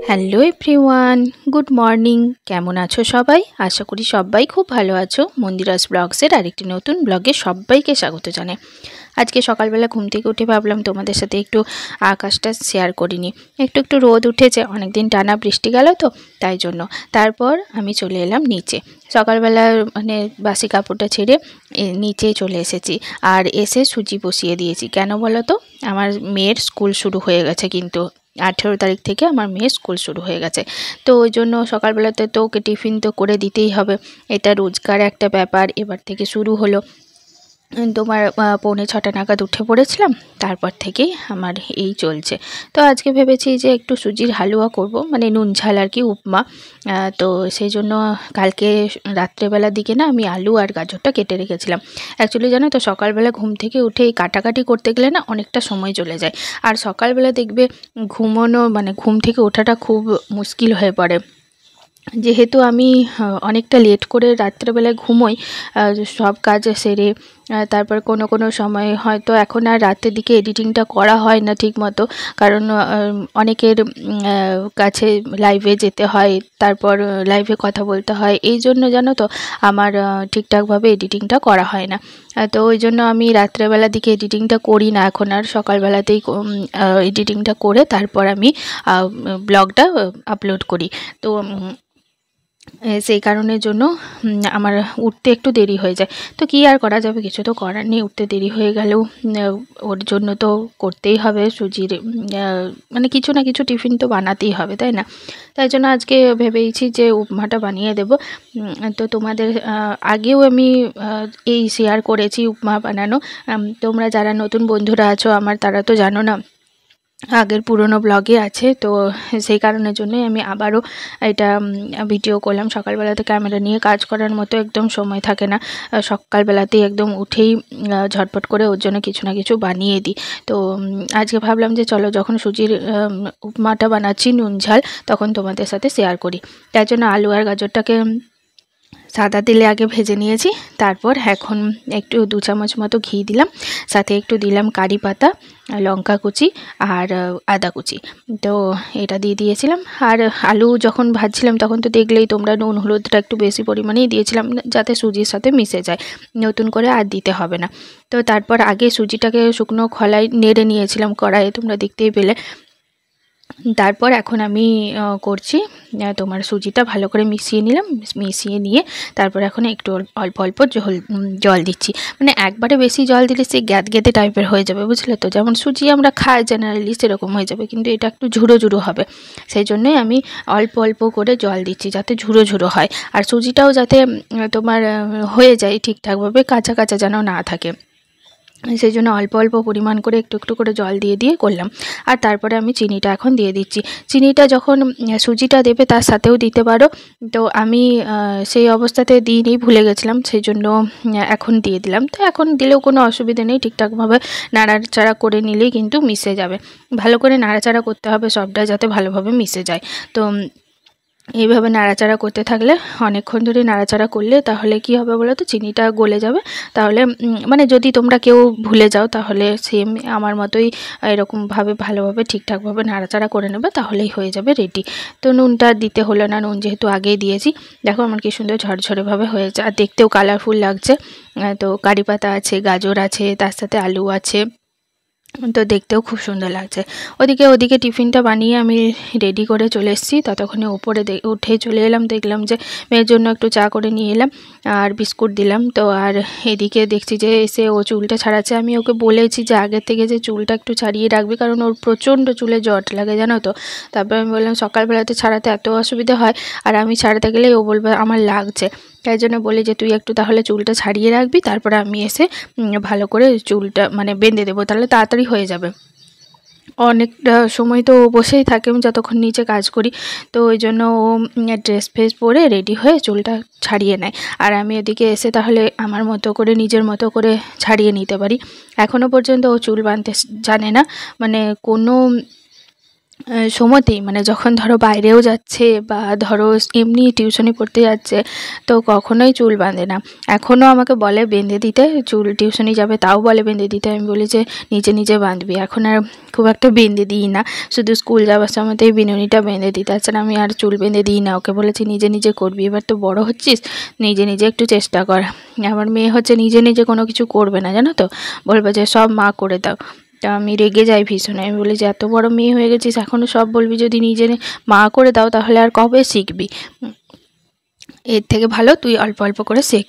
Hello everyone, good morning. কেমন আছো সবাই? আশা করি সবাই খুব ভালো আছো। মন্দিরাস ব্লগসের আরেকটি নতুন ব্লগে সবাইকে স্বাগত জানাই। আজকে সকালবেলা ঘুম থেকে উঠে ভাবলাম তোমাদের সাথে একটু আকাশটা শেয়ার করিনি। একটু একটু রোদ উঠেছে, অনেকদিন টানা বৃষ্টি গেল তো তাই জন্য। তারপর আমি চলে এলাম নিচে। সকালবেলা মানে বাসি কাপড়টা ছেড়ে নিচে চলে এসেছি, আর এসে সুজি বসিয়ে দিয়েছি। কেন বলো তো? আমার মেয়ের স্কুল শুরু হয়ে গেছে, কিন্তু 18 তারিখ থেকে আমার মেয়ের স্কুল শুরু হয়ে গেছে। তো ওই জন্য সকালবেলাতে তো ওকে টিফিন তো করে দিতেই হবে। এটা রোজকার একটা ব্যাপার, এবার থেকে শুরু হলো। তোমার 6:45 নাগাদ উঠে পড়েছিলাম, তারপর থেকেই আমার এই চলছে। তো আজকে ভেবেছি যে একটু সুজির হালুয়া করব, মানে নুন ঝাল আর কি, উপমা। তো সেই জন্য কালকে রাত্রেবেলার দিকে না আমি আলু আর গাজরটা কেটে রেখেছিলাম। অ্যাকচুয়ালি জানো তো, সকালবেলা ঘুম থেকে উঠে এই কাটাকাটি করতে গেলে না অনেকটা সময় চলে যায়। আর সকালবেলা দেখবে ঘুমোনো মানে ঘুম থেকে ওঠাটা খুব মুশকিল হয়ে পড়ে। যেহেতু আমি অনেকটা লেট করে রাত্রেবেলায় ঘুমোই, সব কাজ সেরে তারপর কোনো সময় হয়তো এখন আর রাতের দিকে এডিটিংটা করা হয় না ঠিক মতো, কারণ অনেকের কাছে লাইভে যেতে হয়, তারপর লাইভে কথা বলতে হয়। এই জন্য জানো তো আমার ঠিকঠাকভাবে এডিটিংটা করা হয় না। তো ওই জন্য আমি রাত্রেবেলার দিকে এডিটিংটা করি না এখন আর, সকালবেলাতেই এডিটিংটা করে তারপর আমি ব্লগটা আপলোড করি। তো সেই কারণের জন্য আমার উঠতে একটু দেরি হয়ে যায়। তো কী আর করা যাবে, কিছু তো করার নেই। উঠতে দেরি হয়ে গেলেও ওর জন্য তো করতেই হবে সুজির, মানে কিছু না কিছু টিফিন তো বানাতেই হবে, তাই না? তাই জন্য আজকে ভেবেইছি যে উপমাটা বানিয়ে দেব। তো তোমাদের আগেও আমি এই শেয়ার করেছি উপমা বানানো। তোমরা যারা নতুন বন্ধুরা আছো আমার, তারা তো জানো না, আগের পুরনো ব্লগে আছে। তো সেই কারণের জন্যই আমি আবারও এটা ভিডিও করলাম। সকালবেলাতে ক্যামেরা নিয়ে কাজ করার মতো একদম সময় থাকে না। সকালবেলাতেই একদম উঠেই ঝটপট করে ওর জন্য কিছু না কিছু বানিয়ে দিই। তো আজকে ভাবলাম যে চলো, যখন সুজির উপমাটা বানাচ্ছি নুন ঝাল, তখন তোমাদের সাথে শেয়ার করি। তার জন্য আলু আর গাজরটাকে সাদা তেলে আগে ভেজে নিয়েছি। তারপর এখন একটু 2 চামচ মতো ঘি দিলাম, সাথে একটু দিলাম কারি পাতা, লঙ্কা কুচি আর আদা কুচি। তো এটা দিয়ে দিয়েছিলাম। আর আলু যখন ভাজছিলাম তখন তো দেখলেই তোমরা, নুন হলুদটা একটু বেশি পরিমাণেই দিয়েছিলাম যাতে সুজির সাথে মিশে যায়, নতুন করে আর দিতে হবে না। তো তারপর আগে সুজিটাকে শুকনো খোলায় নেড়ে নিয়েছিলাম কড়াইয়ে, তোমরা দেখতেই পেলে। তারপর এখন আমি করছি তোমার সুজিটা ভালো করে মিশিয়ে নিলাম। মিশিয়ে নিয়ে তারপর এখন একটু অল্প অল্প জল দিচ্ছি। মানে একবারে বেশি জল দিলে সে গ্যাদগেদে টাইপের হয়ে যাবে, বুঝলে তো? যেমন সুজি আমরা খাই জেনারেলি সেরকম হয়ে যাবে, কিন্তু এটা একটু ঝুড়ো ঝুড়ো হবে। সেই জন্যই আমি অল্প অল্প করে জল দিচ্ছি, যাতে ঝুড়ো ঝুড়ো হয়, আর সুজিটাও যাতে তোমার হয়ে যায় ঠিকঠাকভাবে, কাঁচা কাঁচা যেন না থাকে। সেই জন্য অল্প অল্প পরিমাণ করে একটু একটু করে জল দিয়ে দিয়ে করলাম। আর তারপরে আমি চিনিটা এখন দিয়ে দিচ্ছি। চিনিটা যখন সুজিটা দেবে তার সাথেও দিতে পারো। তো আমি সেই অবস্থাতে দিইনি, ভুলে গেছিলাম, সেই জন্য এখন দিয়ে দিলাম। তো এখন দিলেও কোনো অসুবিধা নেই, ঠিকঠাকভাবে নাড়াচাড়া করে নিলেই কিন্তু মিশে যাবে। ভালো করে নাড়াচাড়া করতে হবে সবটা, যাতে ভালোভাবে মিশে যায়। তো এইভাবে নাড়াচাড়া করতে থাকলে, অনেকক্ষণ ধরে নাড়াচাড়া করলে তাহলে কি হবে বলো তো, চিনিটা গলে যাবে। তাহলে মানে যদি তোমরা কেউ ভুলে যাও তাহলে সেম আমার মতোই এরকমভাবে ভালোভাবে ঠিকঠাকভাবে নাড়াচাড়া করে নেবে, তাহলেই হয়ে যাবে রেডি। তো নুনটা দিতে হলো না, নুন যেহেতু আগেই দিয়েছি। দেখো আমার কি সুন্দর ঝরঝরেভাবে হয়েছে, আর দেখতেও কালারফুল লাগছে। তো কারি পাতা আছে, গাজর আছে, তার সাথে আলু আছে, তো দেখতেও খুব সুন্দর লাগছে। ওদিকে টিফিনটা বানিয়ে আমি রেডি করে চলে এসেছি। ততক্ষণে উপরে উঠে চলে এলাম, দেখলাম যে মেয়ের জন্য একটু চা করে নিয়ে এলাম আর বিস্কুট দিলাম। তো আর এদিকে দেখছি যে এসে ও চুলটা ছাড়াচ্ছে। আমি ওকে বলেছি যে আগের থেকে যে চুলটা একটু ছাড়িয়ে রাখবি, কারণ ওর প্রচণ্ড চুলে জট লাগে, জানো তো। তারপর আমি বললাম সকালবেলাতে ছাড়াতে এত অসুবিধা হয়, আর আমি ছাড়াতে গেলেই ও বলবে আমার লাগছে। তাই জন্য বলি যে তুই একটু তাহলে চুলটা ছাড়িয়ে রাখবি, তারপরে আমি এসে ভালো করে চুলটা মানে বেঁধে দেবো, তাহলে তাড়াতাড়ি হয়ে যাবে। অনেকটা সময় তো বসেই থাকে আমি যতক্ষণ নিচে কাজ করি। তো ওই জন্য ও ড্রেস ফ্রেস পরে রেডি হয়ে চুলটা ছাড়িয়ে নেয়, আর আমি এদিকে এসে তাহলে আমার মতো করে নিজের মতো করে ছাড়িয়ে নিতে পারি। এখনও পর্যন্ত ও চুল বাঁধতে জানে না, মানে কোনো সময়তেই মানে যখন ধরো বাইরেও যাচ্ছে বা ধরো এমনি টিউশনি পড়তে যাচ্ছে তো কখনোই চুল বাঁধে না। এখনও আমাকে বলে বেঁধে দিতে, চুল টিউশনি যাবে তাও বলে বেঁধে দিতে। আমি বলি যে নিজে নিজে বাঁধবি। এখন আর খুব একটা বেঁধে দিই না, শুধু স্কুল যাওয়ার সময়তেই বিনুনিটা বেঁধে দিই, তাছাড়া আমি আর চুল বেঁধে দিই না। ওকে বলেছি নিজে নিজে করবি, এবার তো বড় হচ্ছিস, নিজে নিজে একটু চেষ্টা কর। আমার মেয়ে হচ্ছে নিজে নিজে কোনো কিছু করবে না, জানো তো, বলবে যে সব মা করে দাও। তা আমি রেগে যাই ভীষণ। আমি বলি যে এত বড় মেয়ে হয়ে গেছিস এখনও সব বলবি, যদি নিজে মা করে দাও তাহলে আর কবে শিখবি? এর থেকে ভালো তুই অল্প অল্প করে শেখ।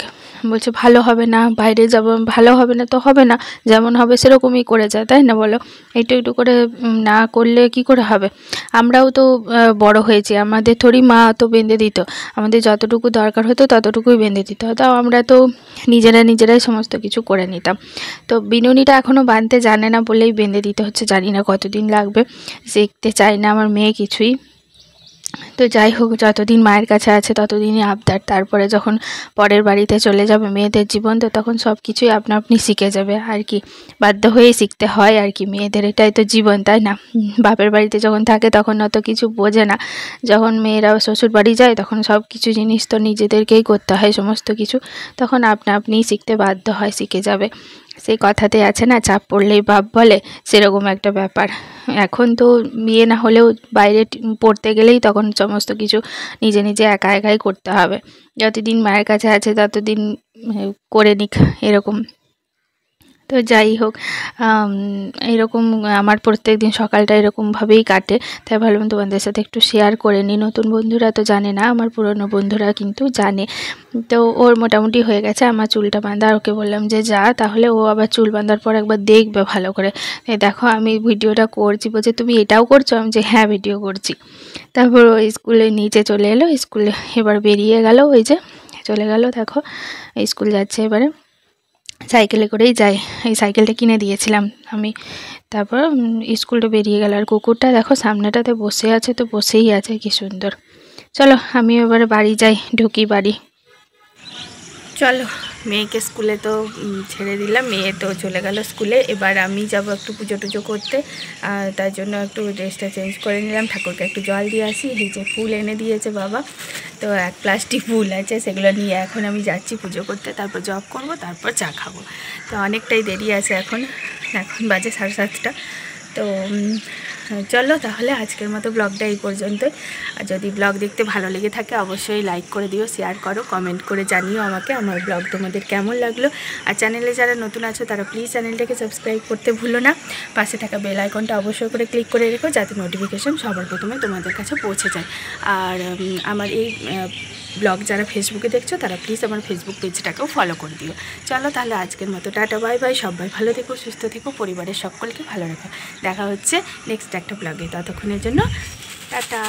বলছে ভালো হবে না, বাইরে যাব, ভালো হবে না তো হবে না, যেমন হবে সেরকমই করে যায়, তাই না বলো? একটু একটু করে না করলে কি করে হবে? আমরাও তো বড় হয়েছি, আমাদের থোড়ি মা তো বেঁধে দিত, আমাদের যতটুকু দরকার হতো ততটুকুই বেঁধে দিত, তাও আমরা তো নিজেরাই সমস্ত কিছু করে নিতাম। তো বিনুনিটা এখনও বাঁধতে জানে না বলেই বেঁধে দিতে হচ্ছে, জানি না কতদিন লাগবে, শিখতে চায় না আমার মেয়ে কিছুই। তো যাই হোক, যতদিন মায়ের কাছে আছে ততদিনই আবদার, তারপরে যখন পরের বাড়িতে চলে যাবে মেয়েদের জীবন, তো তখন সব কিছুই আপনা আপনি শিখে যাবে আর কি, বাধ্য হয়েই শিখতে হয় আর কি। মেয়েদের এটাই তো জীবন, তাই না? বাপের বাড়িতে যখন থাকে তখন অত কিছু বোঝে না, যখন মেয়েরা শ্বশুর বাড়ি যায় তখন সব কিছু জিনিস তো নিজেদেরকেই করতে হয় সমস্ত কিছু, তখন আপনা আপনিই শিখতে বাধ্য হয়, শিখে যাবে। সেই কথাতে আছে না, চাপ পড়লেই বাপ বলে, সেরকম একটা ব্যাপার। এখন তো বিয়ে না হলেও বাইরে পড়তে গেলেই তখন সমস্ত কিছু নিজে নিজে একা একাই করতে হবে। যতদিন মায়ের কাছে আছে ততদিন করে নিক, এরকম। তো যাই হোক, এরকম আমার প্রত্যেক দিন সকালটা এরকমভাবেই কাটে, তাই ভাবলাম তোমাদের সাথে একটু শেয়ার করে নিই। নতুন বন্ধুরা তো জানে না, আমার পুরনো বন্ধুরা কিন্তু জানে। তো ওর মোটামুটি হয়ে গেছে আমার চুলটা বাঁধা, ওকে বললাম যে যা, তাহলে ও আবার চুল বাঁধার পর একবার দেখবে ভালো করে। দেখো আমি ভিডিওটা করছি, বলছে তুমি এটাও করছো? আমি যে হ্যাঁ ভিডিও করছি। তারপর ও স্কুলে নিচে চলে এলো, স্কুলে এবার বেরিয়ে গেল, ওই যে চলে গেল, দেখো স্কুল যাচ্ছে এবারে, সাইকেলে করেই যাই, এই সাইকেলটা কিনে দিয়েছিলাম আমি। তারপর স্কুলটা বেরিয়ে গেল, আর কুকুরটা দেখো সামনেটাতে বসে আছে, তো বসেই আছে কি সুন্দর। চলো আমি এবারে বাড়ি যাই, ঢুকি বাড়ি। চলো, মেয়েকে স্কুলে তো ছেড়ে দিলাম, মেয়ে তো চলে গেল স্কুলে, এবার আমি যাব একটু পুজো টুজো করতে, তার জন্য একটু ড্রেসটা চেঞ্জ করে নিলাম, ঠাকুরকে একটু জল দিয়ে আসি। এই যে ফুল এনে দিয়েছে বাবা, তো এক প্লাস্টিক ফুল আছে, সেগুলো নিয়ে এখন আমি যাচ্ছি পুজো করতে, তারপর জব করব, তারপর চা খাবো। তো অনেকটাই দেরি আছে, এখন বাজে 7:30। তো চলো তাহলে আজকের মতো ব্লগটা এই পর্যন্তই। আর যদি ব্লগ দেখতে ভালো লেগে থাকে অবশ্যই লাইক করে দিও, শেয়ার করো, কমেন্ট করে জানিও আমাকে আমার ব্লগ তোমাদের কেমন লাগলো। আর চ্যানেলে যারা নতুন আছো তারা প্লিজ চ্যানেলটাকে সাবস্ক্রাইব করতে ভুলো না, পাশে থাকা বেল আইকনটা অবশ্যই করে ক্লিক করে রেখো, যাতে নোটিফিকেশন সবার প্রথমে তোমাদের কাছে পৌঁছে যায়। আর আমার এই ব্লগ যারা ফেসবুকে দেখছো তারা প্লিজ আমার ফেসবুক পেজটাকেও ফলো করে দিও। চলো তাহলে আজকের মতো টাটা, বাই বাই। সবাই ভালো থেকো, সুস্থ থেকো, পরিবারের সকলকে ভালো রেখো। দেখা হচ্ছে নেক্সট একটা ব্লগে, ততক্ষণের জন্য টাটা।